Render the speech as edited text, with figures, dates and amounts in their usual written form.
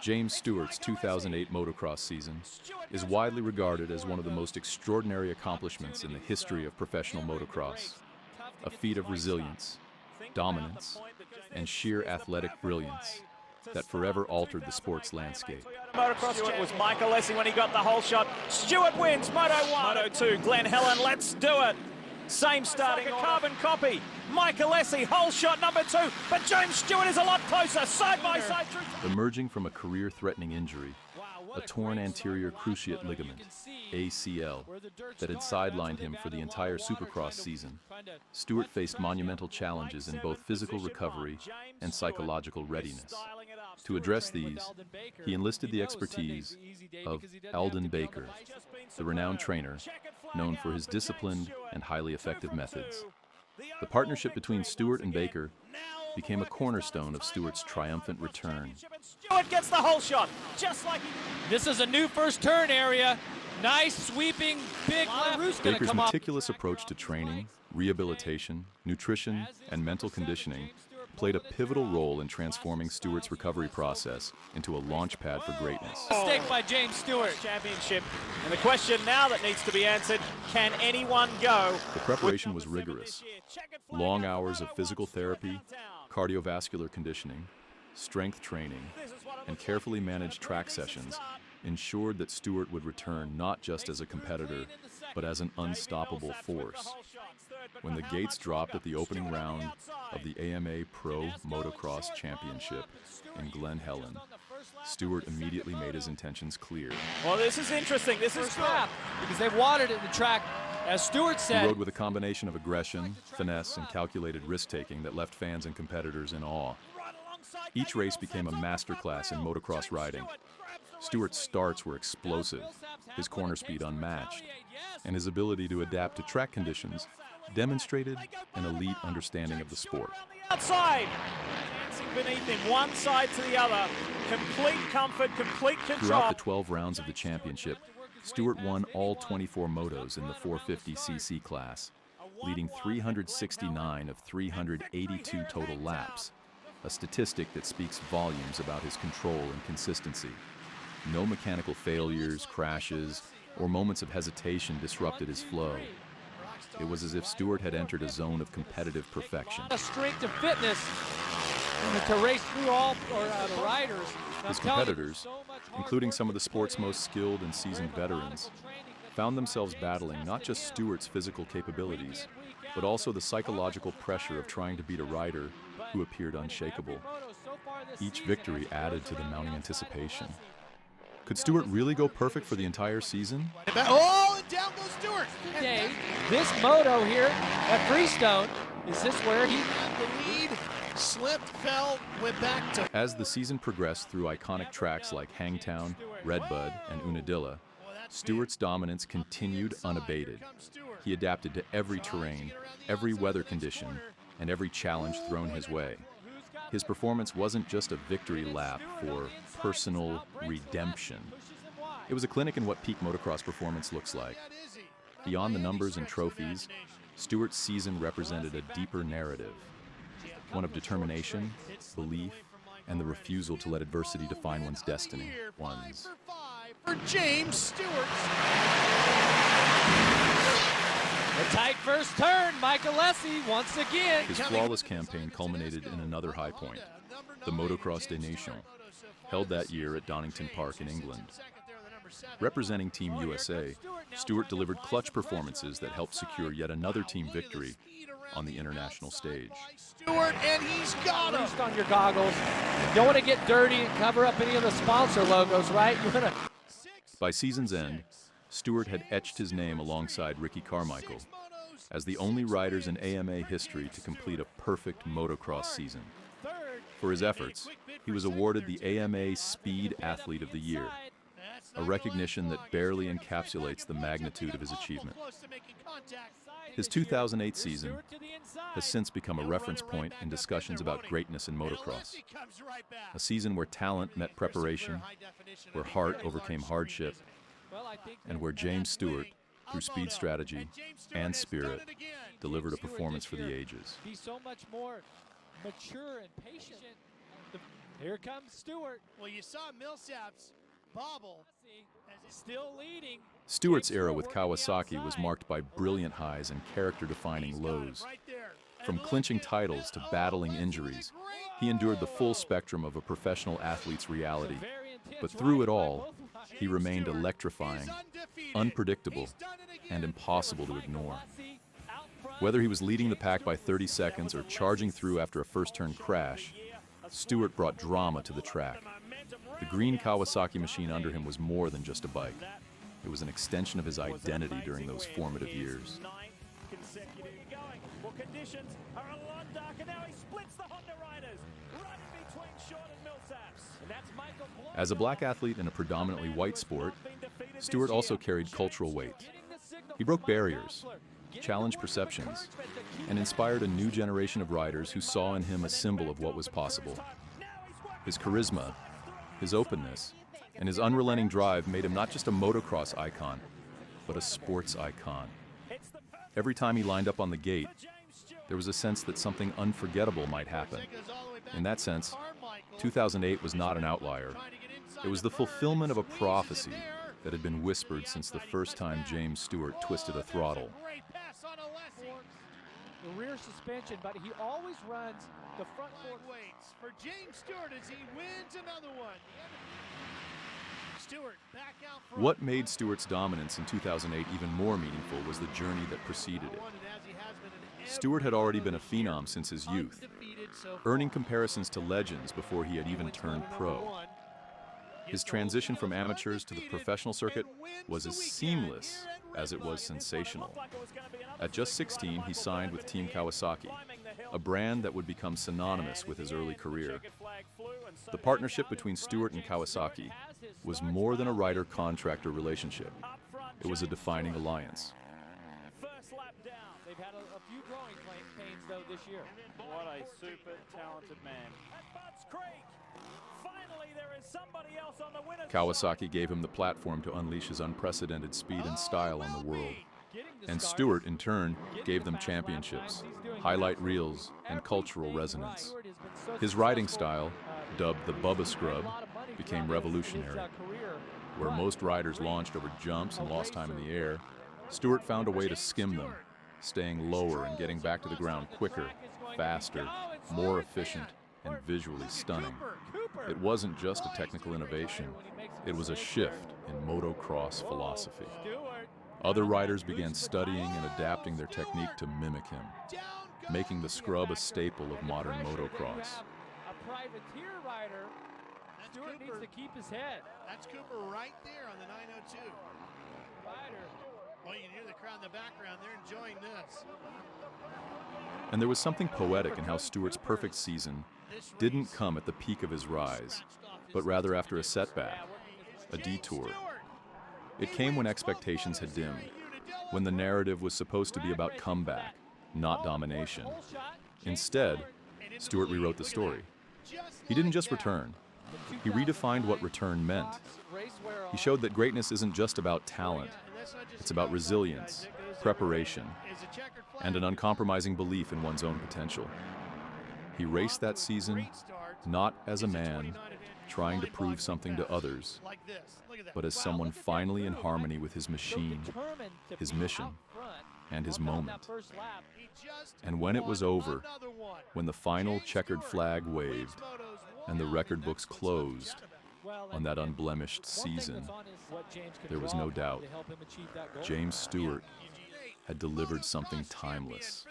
James Stewart's 2008 motocross season is widely regarded as one of the most extraordinary accomplishments in the history of professional motocross, a feat of resilience, dominance, and sheer athletic brilliance that forever altered the sport's landscape. Motocross Stewart was Michael Lessie when he got the whole shot. Stewart wins Moto 1. Moto 2, Glen Helen, let's do it. Same starting order. Carbon copy. Michael Lessie, whole shot number 2. But James Stewart is a lot closer, side by side through. Emerging from a career-threatening injury, a torn anterior cruciate ligament, ACL, that had sidelined him for the entire Supercross season, Stewart faced monumental challenges in both physical recovery and psychological readiness. To address these, he enlisted the expertise of Aldon Baker, the renowned trainer, known for his disciplined and highly effective methods. The partnership between Stewart and Baker became a cornerstone of Stewart's triumphant return. Stewart gets the whole shot, just like this is a new first turn area. Nice sweeping, big left. Baker's meticulous approach to training, rehabilitation, nutrition, and mental conditioning played a pivotal role in transforming Stewart's recovery process into a launch pad for greatness. Mistake by James Stewart. Championship. And the question now that needs to be answered, can anyone go? The preparation was rigorous. Long hours of physical therapy, cardiovascular conditioning, strength training, and carefully managed track sessions ensured that Stewart would return not just as a competitor, but as an unstoppable force. When the gates dropped at the opening round of the AMA Pro Motocross Championship in Glen Helen, Stewart immediately made his intentions clear. Well, this is interesting. This is good because they've watered it in the track. As Stewart said, he rode with a combination of aggression, finesse, and calculated risk-taking that left fans and competitors in awe. Each race became a masterclass in motocross riding. Stewart's starts were explosive, his corner speed unmatched, and his ability to adapt to track conditions demonstrated an elite understanding of the sport. Outside, dancing beneath him, one side to the other, complete comfort, complete control. Throughout the 12 rounds of the championship, Stewart won all 24 motos in the 450cc class, leading 369 of 382 total laps, a statistic that speaks volumes about his control and consistency. No mechanical failures, crashes, or moments of hesitation disrupted his flow. It was as if Stewart had entered a zone of competitive perfection. A strength of fitness to race through all the riders. His competitors, including some of the sport's most skilled and seasoned veterans, found themselves battling not just Stewart's physical capabilities, but also the psychological pressure of trying to beat a rider who appeared unshakable. Each victory added to the mounting anticipation. Could Stewart really go perfect for the entire season? Oh, and down goes Stewart. Today, this moto here at Freestone, is this where he the lead? Slipped, fell, went back to. As the season progressed through iconic tracks like Hangtown, Redbud, and Unadilla, Stewart's dominance continued unabated. He adapted to every terrain, every weather condition, and every challenge thrown his way. His performance wasn't just a victory lap for personal redemption. It was a clinic in what peak motocross performance looks like. Beyond the numbers and trophies, Stewart's season represented a deeper narrative, one of determination, belief, and the refusal to let adversity define one's destiny. For James Stewart. A tight first turn, Michael Lessie once again. His flawless campaign culminated in another high point, the Motocross des Nations, held that year at Donington Park in England. Representing Team USA, Stewart delivered clutch performances that helped secure yet another team victory on the international stage. Stewart, and he's got him. Rest on your goggles. You don't want to get dirty and cover up any of the sponsor logos, right? You want to. By season's end, Stewart had etched his name alongside Ricky Carmichael as the only riders in AMA history to complete a perfect motocross season. For his efforts, he was awarded the AMA Speed Athlete of the Year, a recognition that barely encapsulates the magnitude of his achievement. His 2008 season has since become a reference point in discussions about greatness in motocross. A season where talent met preparation, where heart overcame hardship, and where James Stewart, through speed strategy and spirit, delivered a performance for the ages. Be so much more mature and patient. Here comes Stewart. Well, you saw Millsap's bobble. Still leading. Stewart's era with Kawasaki was marked by brilliant highs and character-defining lows. From clinching titles to battling injuries, he endured the full spectrum of a professional athlete's reality. But through it all, he remained electrifying, unpredictable, and impossible to ignore. Whether he was leading the pack by 30 seconds or charging through after a first-turn crash, Stewart brought drama to the track. The green Kawasaki machine under him was more than just a bike. It was an extension of his identity during those formative years. Well, conditions are a lot darker now. He splits the Honda riders right in between Short and Millsaps. As a black athlete in a predominantly white sport, Stewart also carried cultural weight. He broke barriers, challenged perceptions, and inspired a new generation of riders who saw in him a symbol of what was possible. His charisma, his openness, and his unrelenting drive made him not just a motocross icon, but a sports icon. Every time he lined up on the gate, there was a sense that something unforgettable might happen. In that sense, 2008 was not an outlier. It was the fulfillment of a prophecy that had been whispered since the first time James Stewart twisted a throttle. The rear suspension, but he always runs the front fork. Waits for James Stewart as he wins another one. Stewart back out front. What made Stewart's dominance in 2008 even more meaningful was the journey that preceded it. Stewart had already been a phenom since his youth, earning comparisons to legends before he had even turned pro. His transition from amateurs to the professional circuit was as seamless as it was sensational. At just 16, he signed with Team Kawasaki, a brand that would become synonymous with his early career. The partnership between Stewart and Kawasaki was more than a rider-contractor relationship. It was a defining alliance. First lap down. They've had a few growing pains, though, this year. What a super talented man. At Butts Creek. Finally, there is somebody else on the winner's Kawasaki gave him the platform to unleash his unprecedented speed and style on the world. And Stewart, in turn, gave them championships, highlight reels, and cultural resonance. His riding style, dubbed the Bubba Scrub, became revolutionary. Where most riders launched over jumps and lost time in the air, Stewart found a way to skim them, staying lower and getting back to the ground quicker, faster, more efficient, and visually stunning. It wasn't just a technical innovation, it was a shift in motocross philosophy. Other riders began studying and adapting their technique to mimic him, making the scrub a staple of modern motocross. A privateer rider, Stewart needs to keep his head. That's Cooper right there on the 902. Well, you can hear the crowd in the background. They're enjoying this. And there was something poetic in how Stewart's perfect season didn't come at the peak of his rise, but rather after a setback, a detour. It came when expectations had dimmed, when the narrative was supposed to be about comeback, not domination. Instead, Stewart rewrote the story. He didn't just return. He redefined what return meant. He showed that greatness isn't just about talent. It's about resilience, preparation, and an uncompromising belief in one's own potential. He raced that season not as a man trying to prove something to others, but as someone finally in harmony with his machine, his mission, and his moment. And when it was over, when the final checkered flag waved and the record books closed on that unblemished season, there was no doubt James Stewart had delivered something timeless.